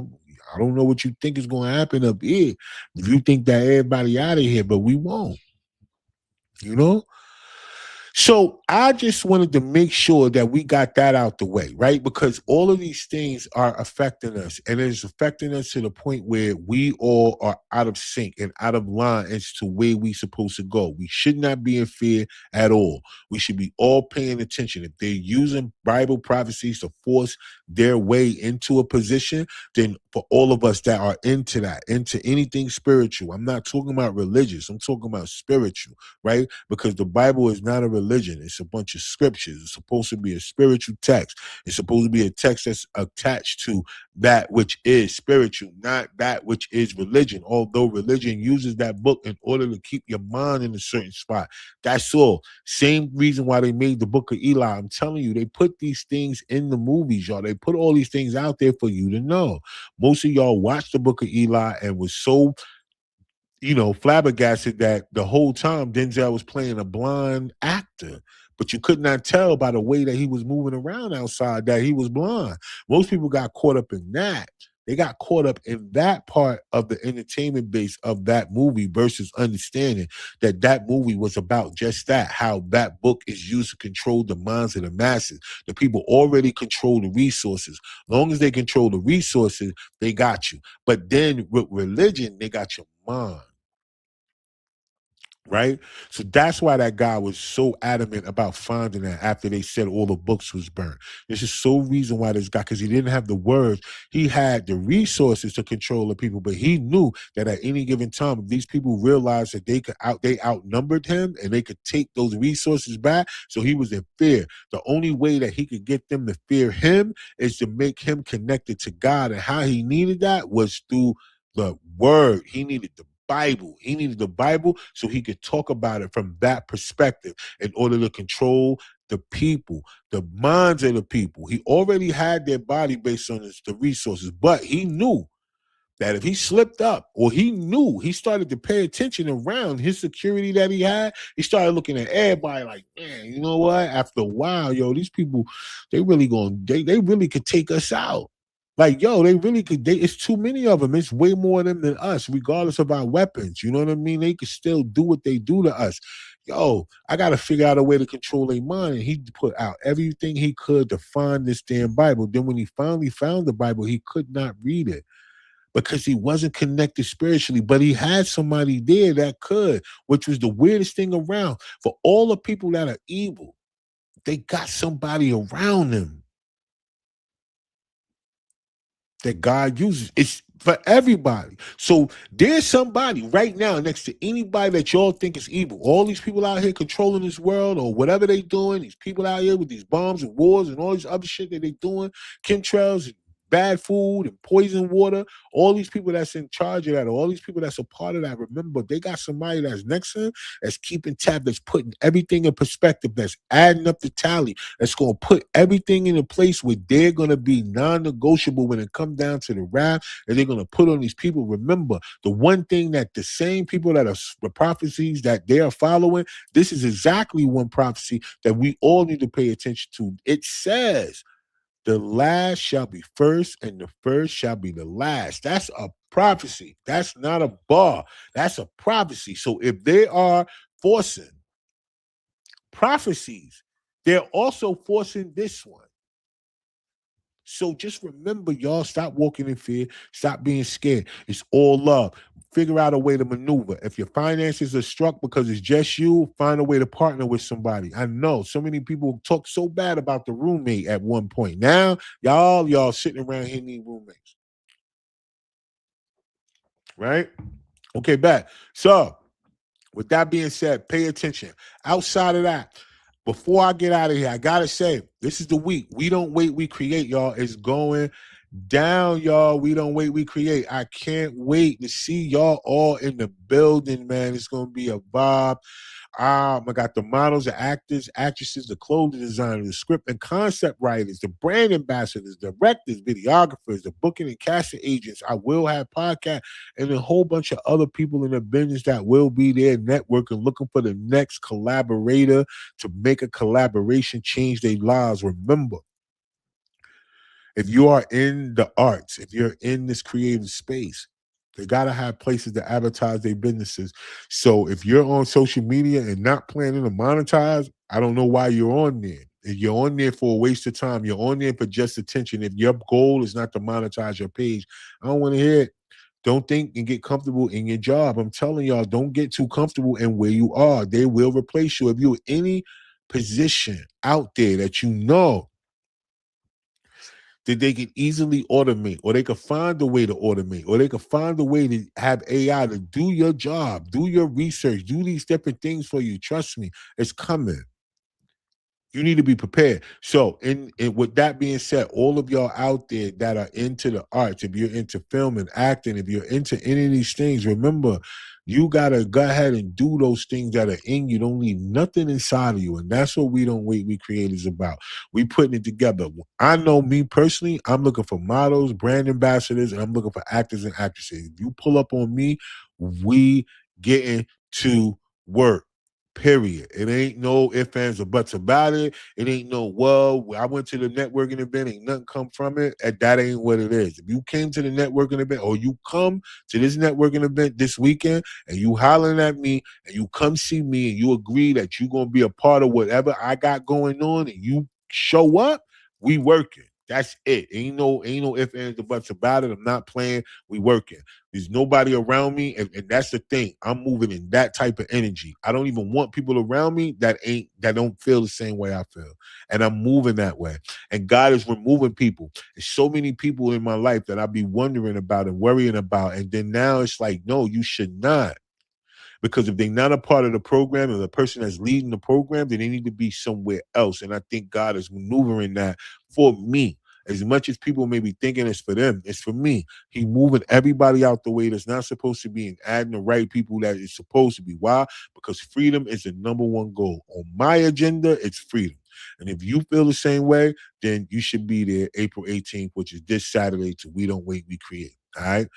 I don't know what you think is gonna happen up here. If you think that everybody out of here, but we won't, you know? So I just wanted to make sure that we got that out the way, right? Because all of these things are affecting us, and it's affecting us to the point where we all are out of sync and out of line as to where we supposed to go. We should not be in fear at all. We should be all paying attention. If they're using Bible prophecies to force their way into a position, then for all of us that are into that, into anything spiritual, I'm not talking about religious, I'm talking about spiritual, right? Because the Bible is not a religion. It's a bunch of scriptures. It's supposed to be a spiritual text. It's supposed to be a text that's attached to that which is spiritual, not that which is religion. Although religion uses that book in order to keep your mind in a certain spot. That's all. Same reason why they made the book of Eli. I'm telling you, they put these things in the movies, y'all. They put all these things out there for you to know. Most of y'all watched the book of Eli and was so, you know, flabbergasted that the whole time Denzel was playing a blind actor. But you could not tell by the way that he was moving around outside that he was blind. Most people got caught up in that. They got caught up in that part of the entertainment base of that movie versus understanding that that movie was about just that, how that book is used to control the minds of the masses. The people already control the resources. Long as they control the resources, they got you. But then with religion, they got your mind. Right? So that's why that guy was so adamant about finding that after they said all the books was burnt. This is so reason why this guy, because he didn't have the words, he had the resources to control the people, but he knew that at any given time, if these people realized that they outnumbered him and they could take those resources back, so he was in fear. The only way that he could get them to fear him is to make him connected to God, and how he needed that was through the word. He needed the Bible. He needed the Bible so he could talk about it from that perspective in order to control the people, the minds of the people. He already had their body based on the resources, but he knew that if he slipped up, or he started to pay attention around his security that he had, he started looking at everybody like, man, you know what? After a while, yo, these people, they really could take us out. Like, yo, they really could. It's too many of them. It's way more of them than us, regardless of our weapons. You know what I mean? They could still do what they do to us. Yo, I got to figure out a way to control their mind. And he put out everything he could to find this damn Bible. Then when he finally found the Bible, he could not read it because he wasn't connected spiritually, but he had somebody there that could, which was the weirdest thing around. For all the people that are evil, they got somebody around them that God uses. It's for everybody. So there's somebody right now next to anybody that y'all think is evil. All these people out here controlling this world or whatever they doing, these people out here with these bombs and wars and all this other shit that they doing, chemtrails, bad food and poison water, all these people that's in charge of that, all these people that's a part of that, remember, they got somebody that's next to them that's keeping tab, that's putting everything in perspective, that's adding up the tally, that's going to put everything in a place where they're going to be non-negotiable when it comes down to the rap, and they're going to put on these people. Remember, the one thing that the same people that are the prophecies that they are following, this is exactly one prophecy that we all need to pay attention to. It says, the last shall be first, and the first shall be the last. That's a prophecy. That's not a bar. That's a prophecy. So if they are forcing prophecies, they're also forcing this one. So just remember, y'all, stop walking in fear. Stop being scared. It's all love. Figure out a way to maneuver. If your finances are struck because it's just you, find a way to partner with somebody. I know so many people talk so bad about the roommate at one point. Now, y'all sitting around here need roommates. Right? Okay, back. So, with that being said, pay attention. Outside of that, before I get out of here, I gotta say, this is the week. We don't wait, we create, y'all. It's going down, y'all. We don't wait, we create. I can't wait to see y'all all in the building, man. It's gonna be a vibe. I got the models, the actors, actresses, the clothing designers, the script and concept writers, the brand ambassadors, directors, videographers, the booking and casting agents. I will have podcast and a whole bunch of other people in the business that will be there networking, looking for the next collaborator to make a collaboration change their lives. Remember, if you are in the arts, if you're in this creative space, they gotta have places to advertise their businesses. So if you're on social media and not planning to monetize, I don't know why you're on there. If you're on there for a waste of time, you're on there for just attention. If your goal is not to monetize your page, I don't want to hear it. Don't think and get comfortable in your job. I'm telling y'all, don't get too comfortable in where you are. They will replace you. If you're in any position out there that you know that they can easily automate, or they can find a way to automate, or they can find a way to have AI to do your job, do your research, do these different things for you. Trust me, it's coming. You need to be prepared. So, in with that being said, all of y'all out there that are into the arts, if you're into film and acting, if you're into any of these things, remember, you gotta go ahead and do those things that are in you. Don't leave nothing inside of you, and that's what we don't wait. We creators about. We putting it together. I know me personally. I'm looking for models, brand ambassadors, and I'm looking for actors and actresses. If you pull up on me, we getting to work. Period. It ain't no ifs, ands, or buts about it. It ain't no, well, I went to the networking event, ain't nothing come from it. And that ain't what it is. If you came to the networking event, or you come to this networking event this weekend and you hollering at me and you come see me and you agree that you're going to be a part of whatever I got going on and you show up, we working. That's it. Ain't no ifs, ands, or buts about it. I'm not playing. We working. There's nobody around me, and that's the thing. I'm moving in that type of energy. I don't even want people around me that don't feel the same way I feel, and I'm moving that way. And God is removing people. There's so many people in my life that I be wondering about and worrying about, and then now it's like, no, you should not. Because if they're not a part of the program and the person that's leading the program, then they need to be somewhere else. And I think God is maneuvering that for me. As much as people may be thinking it's for them, it's for me. He moving everybody out the way that's not supposed to be and adding the right people that is supposed to be. Why? Because freedom is the number one goal. On my agenda, it's freedom. And if you feel the same way, then you should be there April 18th, which is this Saturday, to We Don't Wait, We Create. All right?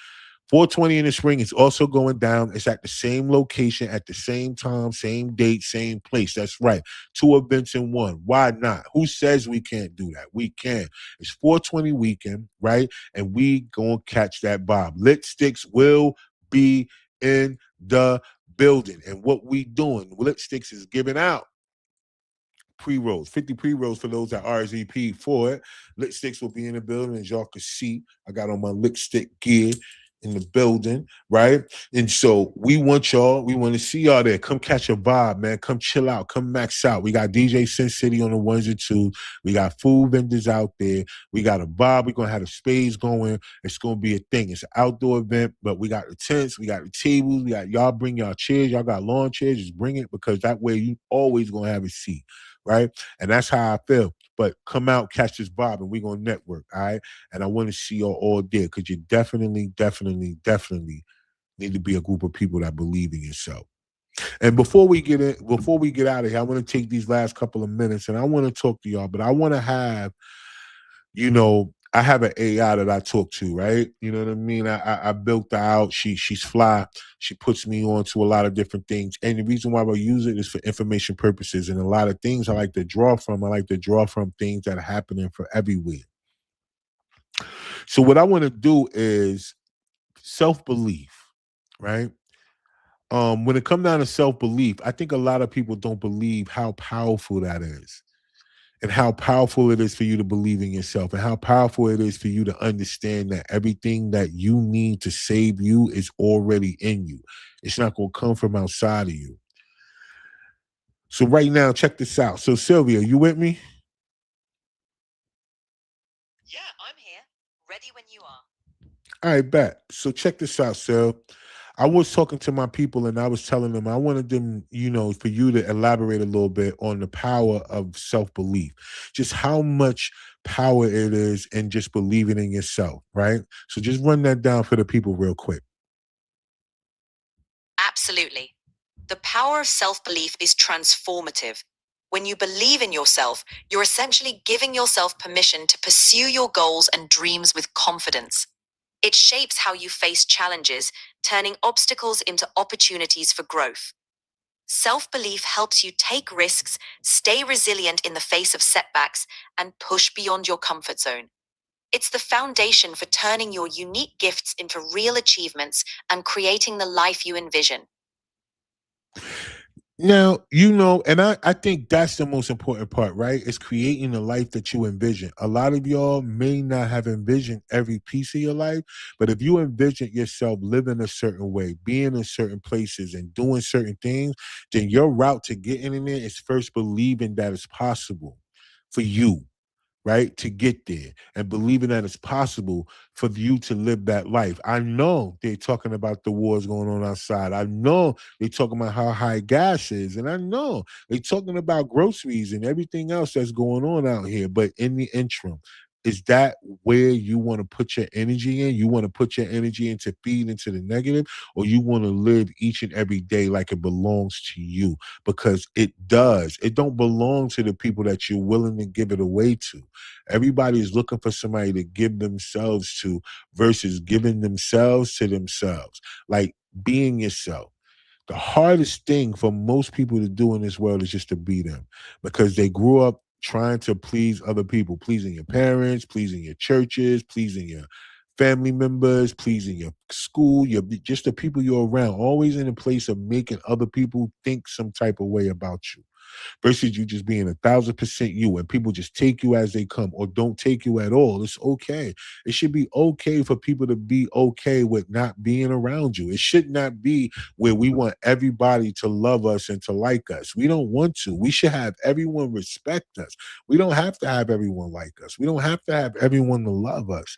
420 in the spring is also going down. It's at the same location, at the same time, same date, same place. That's right. 2 events in one. Why not? Who says we can't do that? We can. It's 420 weekend, right? And we gonna catch that vibe. Lit Sticks will be in the building. And what we doing, Lit Sticks is giving out pre-rolls, 50 pre-rolls for those that RSVP for it. Lit Sticks will be in the building, as y'all can see. I got on my Lit Stick gear in the building, right? And so we want to see y'all there. Come catch a vibe, man. Come chill out. Come max out. We got DJ Sin City on the ones and twos. We got food vendors out there. We got a vibe. We're going to have the spades going. It's going to be a thing. It's an outdoor event, but we got the tents. We got the tables. We got y'all bring y'all chairs. Y'all got lawn chairs. Just bring it, because that way you always going to have a seat, right? And that's how I feel. But come out, catch this vibe, and we're gonna network, all right? And I want to see y'all all there because you definitely need to be a group of people that believe in yourself. And before we get out of here, I want to take these last couple of minutes and I want to talk to y'all, but I want to have, I have an AI that I talk to, right? You know what I mean? I built her out. She's fly. She puts me on to a lot of different things. And the reason why I use it is for information purposes. And a lot of things I like to draw from. I like to draw from things that are happening for everywhere. So what I want to do is self-belief, right? When it comes down to self-belief, I think a lot of people don't believe how powerful that is and how powerful it is for you to believe in yourself and how powerful it is for you to understand that everything that you need to save you is already in you. It's not going to come from outside of you. So right now, check this out. So Sylvia, you with me? Yeah, I'm here. Ready when you are. All right, bet. So check this out, Sil. I was talking to my people and I was telling them I wanted them, for you to elaborate a little bit on the power of self belief, just how much power it is in just believing in yourself, right? So just run that down for the people real quick. Absolutely. The power of self belief is transformative. When you believe in yourself, you're essentially giving yourself permission to pursue your goals and dreams with confidence. It shapes how you face challenges, turning obstacles into opportunities for growth. Self belief helps you take risks, stay resilient in the face of setbacks, and push beyond your comfort zone. It's the foundation for turning your unique gifts into real achievements and creating the life you envision. Now, and I think that's the most important part, right? It's creating the life that you envision. A lot of y'all may not have envisioned every piece of your life, but if you envision yourself living a certain way, being in certain places and doing certain things, then your route to getting in there is first believing that it's possible for you, right? To get there and believing that it's possible for you to live that life. I know they're talking about the wars going on outside. I know they're talking about how high gas is. And I know they're talking about groceries and everything else that's going on out here. But in the interim, is that where you want to put your energy in? You want to put your energy into feed into the negative, or you want to live each and every day like it belongs to you? Because it does. It don't belong to the people that you're willing to give it away to. Everybody is looking for somebody to give themselves to versus giving themselves to themselves. Like being yourself. The hardest thing for most people to do in this world is just to be them because they grew up trying to please other people, pleasing your parents, pleasing your churches, pleasing your family members, pleasing your school, your just the people you're around, always in a place of making other people think some type of way about you versus you just being 1,000% you and people just take you as they come or don't take you at all. It's okay. It should be okay for people to be okay with not being around you. It should not be where we want everybody to love us and to like us. We don't want to. We should have everyone respect us. We don't have to have everyone like us. We don't have to have everyone to love us,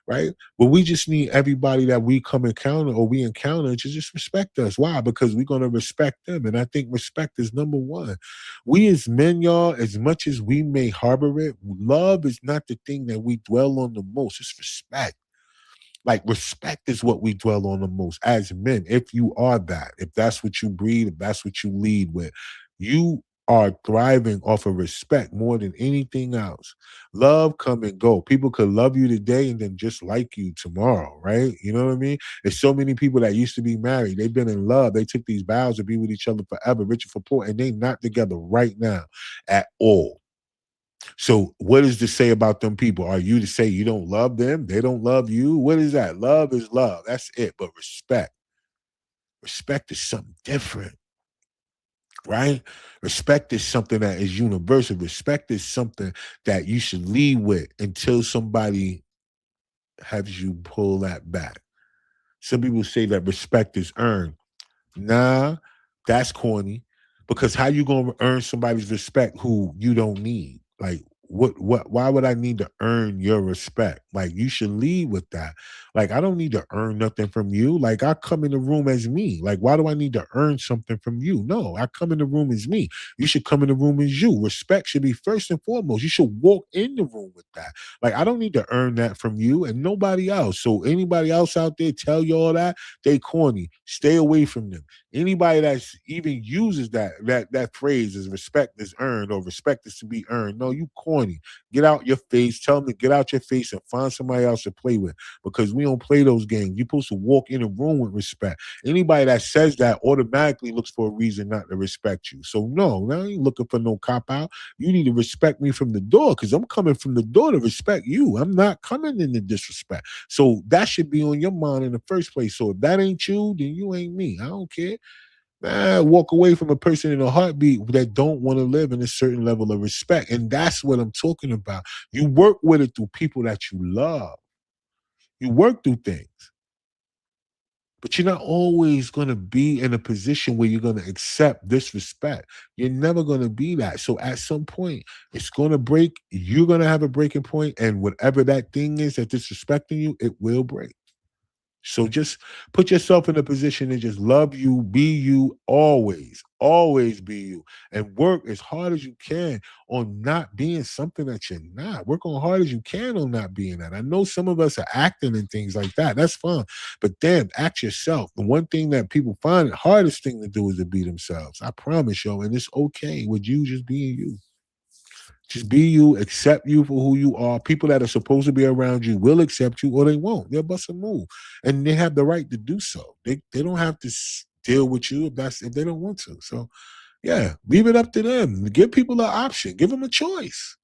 right? But we just need everybody that we come encounter or we encounter to just respect us. Why? Because we're going to respect them. And I think respect is number one. We as men, y'all, as much as we may harbor it, love is not the thing that we dwell on the most. It's respect. Like respect is what we dwell on the most as men. If you are that, if that's what you breed, if that's what you lead with, you are thriving off of respect more than anything else. Love come and go. People could love you today and then just like you tomorrow, right? You know what I mean? There's so many people that used to be married. They've been in love. They took these vows to be with each other forever, rich and for poor, and they not together right now at all. So what does this say about them people? Are you to say you don't love them? They don't love you? What is that? Love is love. That's it. But respect is something different, right? Respect is something that is universal. Respect is something that you should lead with until somebody has you pull that back. Some people say that respect is earned. Nah, that's corny. Because how you gonna earn somebody's respect who you don't need? Like, why would I need to earn your respect? Like, you should lead with that. Like, I don't need to earn nothing from you. Like, I come in the room as me. Like, why do I need to earn something from you? No, I come in the room as me. You should come in the room as you. Respect should be first and foremost. You should walk in the room with that. Like, I don't need to earn that from you and nobody else. So anybody else out there tell you all that, they corny. Stay away from them. Anybody that's even uses that phrase is respect is earned or respect is to be earned. No, you corny. Get out your face. Tell them to get out your face and find somebody else to play with, because we don't play those games. You're supposed to walk in a room with respect. Anybody that says that automatically looks for a reason not to respect you. So no, I ain't looking for no cop out. You need to respect me from the door, because I'm coming from the door to respect you. I'm not coming in to disrespect. So that should be on your mind in the first place. So if that ain't you, then you ain't me. I don't care. Walk away from a person in a heartbeat that don't want to live in a certain level of respect. And that's what I'm talking about. You work with it through people that you love. You work through things. But you're not always going to be in a position where you're going to accept disrespect. You're never going to be that. So at some point, it's going to break. You're going to have a breaking point, and whatever that thing is that's disrespecting you, it will break. So just put yourself in a position to just love you, be you, always be you, and work as hard as you can on not being something that you're not. Work on hard as you can on not being that. I know some of us are acting and things like that. That's fine. But damn, act yourself. The one thing that people find the hardest thing to do is to be themselves. I promise you, and it's okay with you just being you. Just be you, accept you for who you are. People that are supposed to be around you will accept you or they won't. They'll bust a move. And they have the right to do so. They don't have to deal with you if they don't want to. So yeah, leave it up to them. Give people an option. Give them a choice.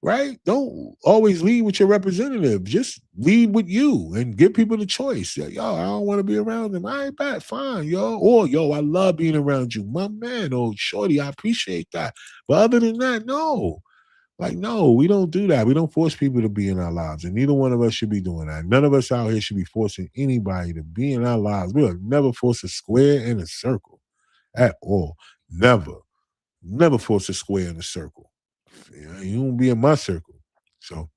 Right? Don't always lead with your representative. Just lead with you and give people the choice. Yo, I don't want to be around them. I ain't bad. Fine, yo. Or yo, I love being around you. My man, oh shorty, I appreciate that. But other than that, no. Like, no, we don't do that. We don't force people to be in our lives, and neither one of us should be doing that. None of us out here should be forcing anybody to be in our lives. We'll never force a square in a circle at all. Never. Never force a square in a circle. You won't be in my circle. So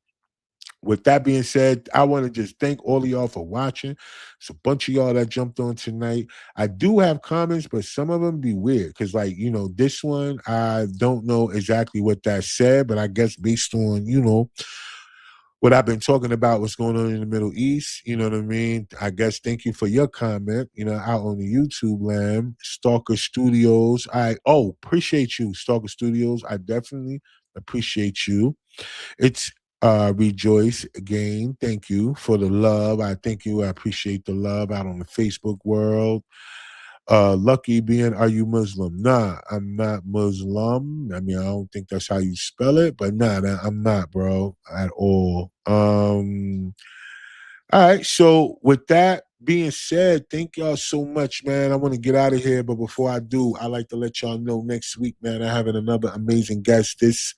with that being said, I want to just thank all of y'all for watching. It's a bunch of y'all that jumped on tonight. I do have comments, but some of them be weird because, like, this one, I don't know exactly what that said, but I guess based on, what I've been talking about, what's going on in the Middle East, you know what I mean? I guess thank you for your comment, out on the YouTube land. Stalker Studios. Appreciate you, Stalker Studios. I definitely appreciate you. It's Rejoice again. Thank you for the love. I appreciate the love out on the Facebook world. Lucky being, are you Muslim? Nah, I'm not Muslim. I mean, I don't think that's how you spell it, but nah, I'm not, bro, at all. All right, so with that being said, thank y'all so much, man. I want to get out of here, but before I do, I like to let y'all know next week, man, I'm having another amazing guest this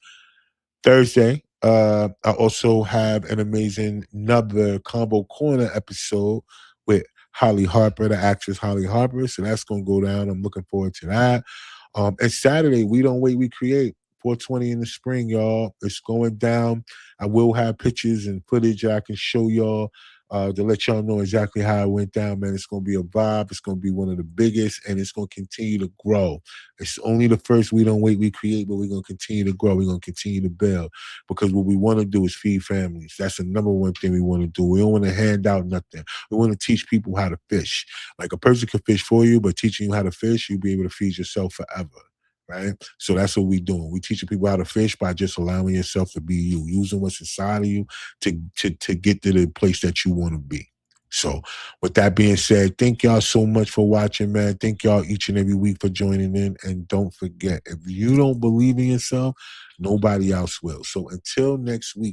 Thursday. I also have an amazing another Combo Corner episode with Holly Harper, the actress Holly Harper. So that's going to go down. I'm looking forward to that. And Saturday, We Don't Wait, We Create. 420 in the spring, y'all. It's going down. I will have pictures and footage I can show y'all to let y'all know exactly how it went down, man. It's going to be a vibe. It's going to be one of the biggest, and it's going to continue to grow. It's only the first We Don't Wait, We Create, but we're going to continue to grow. We're going to continue to build, because what we want to do is feed families. That's the number one thing we want to do. We don't want to hand out nothing. We want to teach people how to fish. Like, a person can fish for you, but teaching you how to fish, you'll be able to feed yourself forever. Right? So that's what we're doing. We're teaching people how to fish by just allowing yourself to be you, using what's inside of you to get to the place that you want to be. So with that being said, thank y'all so much for watching, man. Thank y'all each and every week for joining in. And don't forget, if you don't believe in yourself, nobody else will. So until next week,